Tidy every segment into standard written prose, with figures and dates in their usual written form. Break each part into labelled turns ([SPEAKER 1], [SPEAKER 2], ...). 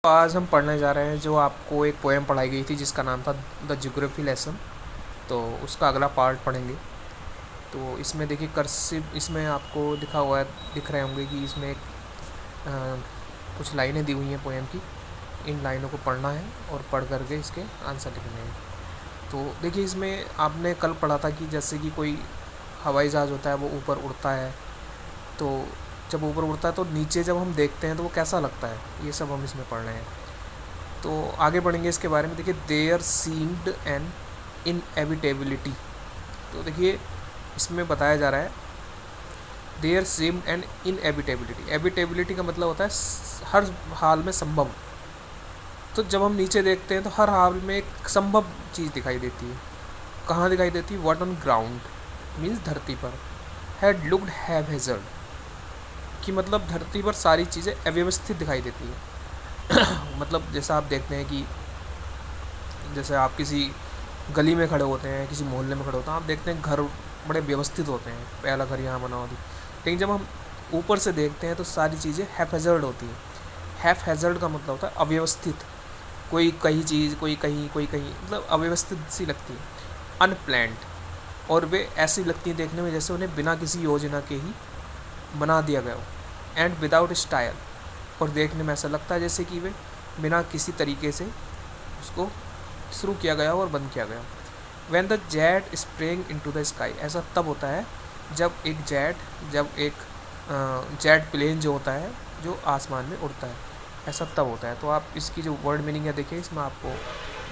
[SPEAKER 1] तो आज हम पढ़ने जा रहे हैं जो आपको एक पोएम पढ़ाई गई थी जिसका नाम था द ज्योग्राफी लेसन। तो उसका अगला पार्ट पढ़ेंगे। तो इसमें देखिए कर्सिव इसमें आपको दिखा हुआ है, दिख रहे होंगे कि इसमें कुछ लाइनें दी हुई हैं पोएम की। इन लाइनों को पढ़ना है और पढ़ करके इसके आंसर लिखने हैं। तो देखिए इसमें आपने कल पढ़ा था कि जैसे कि कोई हवाई जहाज़ होता है वो ऊपर उड़ता है, तो जब ऊपर उड़ता है तो नीचे जब हम देखते हैं तो वो कैसा लगता है, ये सब हम इसमें पढ़ रहे हैं। तो आगे बढ़ेंगे इसके बारे में। देखिए देयर सीम्ड एन इनएविटेबिलिटी। तो देखिए इसमें बताया जा रहा है देयर सीम्ड एन इनएविटेबिलिटी। एविटेबिलिटी का मतलब होता है हर हाल में संभव। तो जब हम नीचे देखते हैं तो हर हाल में एक संभव चीज़ दिखाई देती है। कहाँ दिखाई देती है? व्हाट ऑन ग्राउंड मीन्स धरती पर। हैड लुक्ड हैव हेजर्ड कि मतलब धरती पर सारी चीज़ें अव्यवस्थित दिखाई देती है। मतलब जैसा आप देखते हैं कि जैसे आप किसी गली में खड़े होते हैं, किसी मोहल्ले में खड़े होते हैं, आप देखते हैं घर बड़े व्यवस्थित होते हैं, पहला घर यहाँ बना होती। लेकिन जब हम ऊपर से देखते हैं तो सारी चीज़ें हैफ हैज़र्ड होती हैं। हैफ हैज़र्ड का मतलब होता है अव्यवस्थित। कोई कहीं चीज़, कोई कहीं, कोई कहीं, मतलब अव्यवस्थित सी लगती है, अनप्लैंड। और वे ऐसी लगती हैं देखने में जैसे उन्हें बिना किसी योजना के ही बना दिया गया हो। एंड विदाउट स्टाइल, और देखने में ऐसा लगता है जैसे कि वे बिना किसी तरीके से उसको शुरू किया गया हो और बंद किया गया। When the jet spring into the sky, ऐसा तब होता है जब एक जेट प्लेन जो होता है जो आसमान में उड़ता है, ऐसा तब होता है। तो आप इसकी जो वर्ड मीनिंग है देखिए, इसमें आपको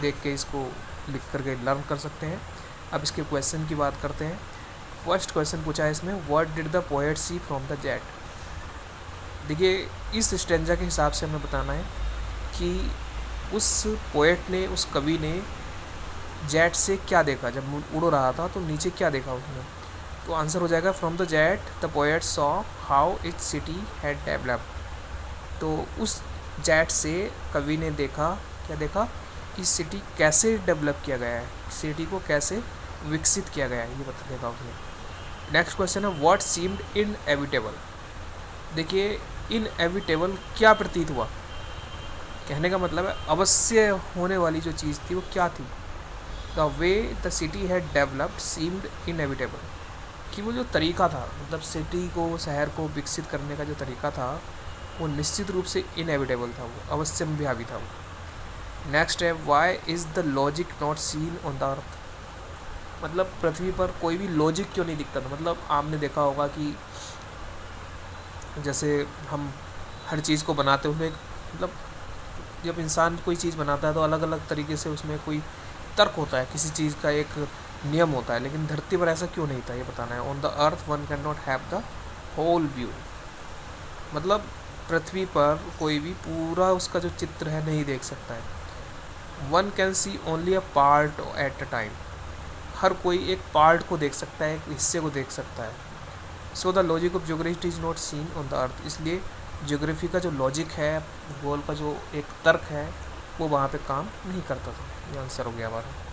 [SPEAKER 1] देख के इसको लिख करके लर्न कर सकते हैं। अब इसके क्वेश्चन की बात करते हैं। फर्स्ट क्वेश्चन पूछा है इसमें, what did the poet see from the jet. देखिए इस स्टेंजा के हिसाब से हमें बताना है कि उस पोएट ने, उस कवि ने जेट से क्या देखा। जब उड़ रहा था तो नीचे क्या देखा उसने। तो आंसर हो जाएगा from the jet the poet saw how it's city had developed. तो उस जेट से कवि ने देखा, क्या देखा कि सिटी कैसे डेवलप किया गया है, सिटी को कैसे विकसित किया गया है, ये बता देखा उसने। नेक्स्ट क्वेश्चन है, व्हाट सीम्ड इनएविटेबल। देखिए इनएविटेबल क्या प्रतीत हुआ, कहने का मतलब है अवश्य होने वाली जो चीज़ थी वो क्या थी। The way the city had developed seemed inevitable, कि वो जो तरीका था, मतलब सिटी को, शहर को विकसित करने का जो तरीका था वो निश्चित रूप से इनएविटेबल था, वो अवश्य भी हावी था वो। नेक्स्ट है, why is the logic not seen on the earth. मतलब पृथ्वी पर कोई भी लॉजिक क्यों नहीं दिखता था। मतलब आपने देखा होगा कि जैसे हम हर चीज़ को बनाते हुए, मतलब जब इंसान कोई चीज़ बनाता है तो अलग अलग तरीके से उसमें कोई तर्क होता है, किसी चीज़ का एक नियम होता है। लेकिन धरती पर ऐसा क्यों नहीं था, ये बताना है। On the earth one can not have the whole view. मतलब पृथ्वी पर कोई भी पूरा उसका जो चित्र है नहीं देख सकता है। One can see only a part at a time. हर कोई एक पार्ट को देख सकता है, एक हिस्से को देख सकता है। So the logic of geography is not seen on the अर्थ। इसलिए ज्योग्राफी का जो लॉजिक है, भूगोल का जो एक तर्क है, वो वहाँ पे काम नहीं करता था। ये आंसर हो गया हमारा।